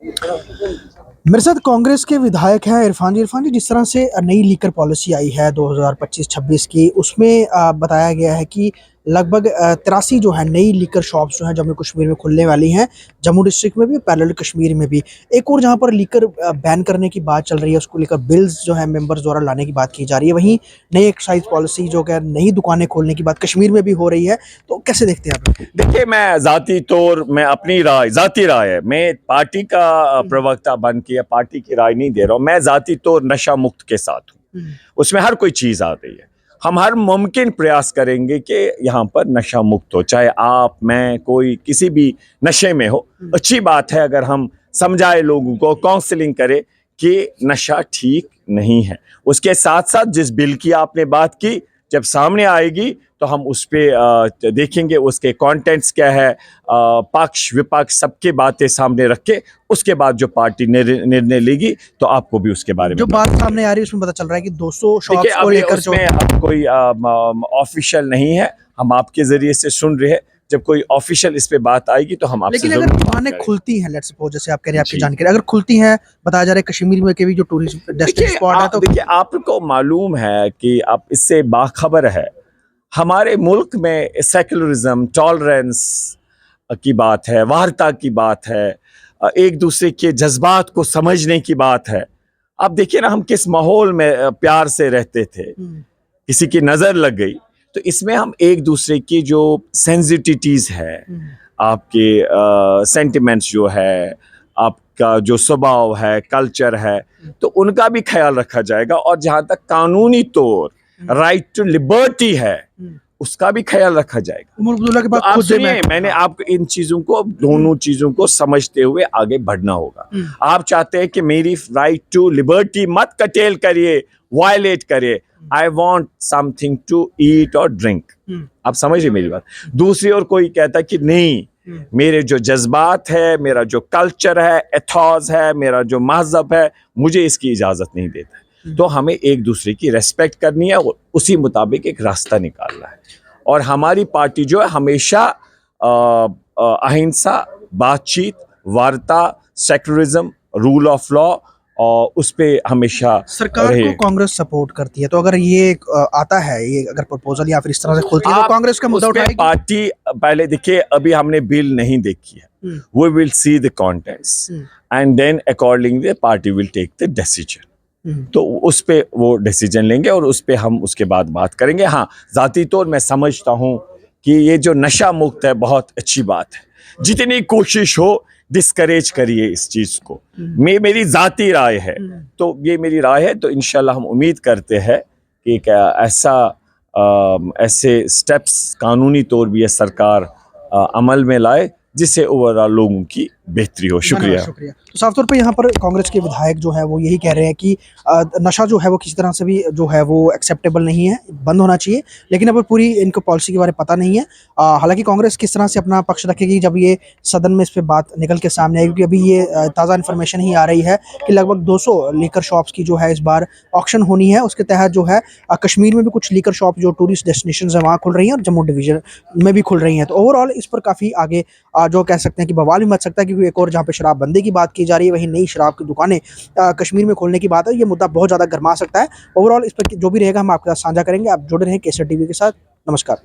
मेरे साथ कांग्रेस के विधायक हैं इरफान जी, जिस तरह से नई लीकर पॉलिसी आई है 2025-26 की, उसमें बताया गया है कि लगभग 83 जो है नई लीकर शॉप्स जो हैं जम्मू कश्मीर में खुलने वाली हैं, जम्मू डिस्ट्रिक्ट में भी, पैरेलल कश्मीर में भी। एक और जहाँ पर लीकर बैन करने की बात चल रही है, उसको लेकर बिल्स जो है मेंबर्स द्वारा लाने की बात की जा रही है। वहीं नई एक्साइज पॉलिसी जो है नई दुकानें खोलने की बात कश्मीर में भी हो रही है, तो कैसे देखते हैं आप? देखिए, मैं जाती तौर मैं अपनी राय जाती राय है, मैं पार्टी का प्रवक्ता बन के या पार्टी की राय नहीं दे रहा हूँ। मैं जाती तौर नशा मुक्त के साथ हूँ। उसमें हर कोई चीज आ रही है। हम हर मुमकिन प्रयास करेंगे कि यहाँ पर नशा मुक्त हो, चाहे आप, मैं, कोई किसी भी नशे में हो। अच्छी बात है अगर हम समझाए लोगों को, काउंसलिंग करें कि नशा ठीक नहीं है। उसके साथ साथ जिस बिल की आपने बात की, जब सामने आएगी तो हम उस पर देखेंगे उसके कंटेंट्स क्या है, पक्ष विपक्ष सबके बातें सामने रख के उसके बाद जो पार्टी निर्णय लेगी तो आपको भी उसके बारे में जो बात सामने आ रही है उसमें पता चल रहा है कि 200 देखिए, शॉप्स को अभी लेकर जो उसमें अब कोई ऑफिशियल नहीं है। हम आपके जरिए से सुन रहे हैं। जब कोई ऑफिशियल इस पे बात आएगी तो हम आपसे लेकिन अगर जरूर बात दुकानें करेंगे। खुलती हैं, लेट्स सपोज जैसे आप कह रहे हैं आपकी जी। जानकारी, अगर खुलती हैं, बताया जा रहा है कश्मीर में के भी जो टूरिस्ट डेस्टिनेशन स्पॉट है, तो देखिए, आपको मालूम है कि आप इससे बाखबर है, हमारे मुल्क में सेक्युलरिज्म, टॉलरेंस की बात है, वार्ता की बात है, एक दूसरे के जज्बात को समझने की बात है। आप देखिए ना, हम किस माहौल में प्यार से रहते थे। किसी की नजर लग गई तो इसमें हम एक दूसरे की जो सेंसिटिविटीज है, आपके सेंटिमेंट्स जो है, आपका जो स्वभाव है, कल्चर है, तो उनका भी ख्याल रखा जाएगा। और जहां तक कानूनी तौर राइट टू लिबर्टी है, उसका भी ख्याल रखा जाएगा। उमर अब्दुल्ला के तो बाद आप खुद सुनिए, मैंने आपको इन चीजों को, दोनों चीजों को समझते हुए आगे बढ़ना होगा। आप चाहते हैं कि मेरी राइट टू लिबर्टी मत कटेल करिए, वायलेट करिए। I want something to eat और ड्रिंक। आप समझिए मेरी बात। दूसरी ओर कोई कहता है कि नहीं, मेरे जो जज्बात है, मेरा जो कल्चर है, एथॉज है, मेरा जो मजहब है, मुझे इसकी इजाजत नहीं देता। तो हमें एक दूसरे की रेस्पेक्ट करनी है और उसी मुताबिक एक रास्ता निकालना है। और हमारी पार्टी जो है हमेशा अहिंसा, बातचीत, वार्ता, सेक्युलरिज्म, रूल ऑफ लॉ, और उस पे हमेशा सरकार रहे। को कांग्रेस सपोर्ट करती है, तो अगर ये आता है, ये अगर प्रपोजल या फिर इस तरह से खुलती है, तो कांग्रेस का मुद्दा उठाएगी। पार्टी पहले देखिए, अभी हमने बिल नहीं देखी है। We will see the contents and then accordingly party will take the decision. तो उस पे वो डिसीजन लेंगे और उस पे हम उसके बाद बात करेंगे। हाँ, जाती तौर मैं समझता हूँ कि ये जो नशा मुक्त है बहुत अच्छी बात है। जितनी कोशिश हो डिस्करेज करिए इस चीज को। मेरी जाती राय है, तो ये मेरी राय है। तो इंशाल्लाह हम उम्मीद करते हैं कि एक ऐसे स्टेप्स कानूनी तौर भी ये सरकार अमल में लाए जिससे ओवरऑल लोगों की बेहतरी हो। शुक्रिया। शुक्रिया। तो साफ तौर पे यहाँ पर कांग्रेस के विधायक जो है वो यही कह रहे हैं कि नशा जो है वो किसी तरह से भी जो है वो एक्सेप्टेबल नहीं है, बंद होना चाहिए। लेकिन अब पूरी इनको पॉलिसी के बारे में पता नहीं है। हालांकि कांग्रेस किस तरह से अपना पक्ष रखेगी जब ये सदन में इस पर बात निकल के सामने आएगी, क्योंकि अभी ये ताज़ा इन्फॉर्मेशन ही आ रही है कि लगभग 200 लीकर शॉप्स की जो है इस बार ऑक्शन होनी है। उसके तहत जो है कश्मीर में भी कुछ लीकर शॉप जो टूरिस्ट डेस्टिनेशन है वहाँ खुल रही हैं और जम्मू डिवीजन में भी खुल रही हैं। तो ओवरऑल इस पर काफ़ी आगे जो कह सकते हैं कि बवाल भी मच सकता है, क्योंकि एक और जहाँ पे शराबबंदी की बात की जा रही है, वहीं नई शराब की दुकानें कश्मीर में खोलने की बात है। ये मुद्दा बहुत ज़्यादा गर्मा सकता है। ओवरऑल इस पर जो भी रहेगा हम आपके साथ साझा करेंगे। आप जुड़े रहें केसर टीवी के साथ। नमस्कार।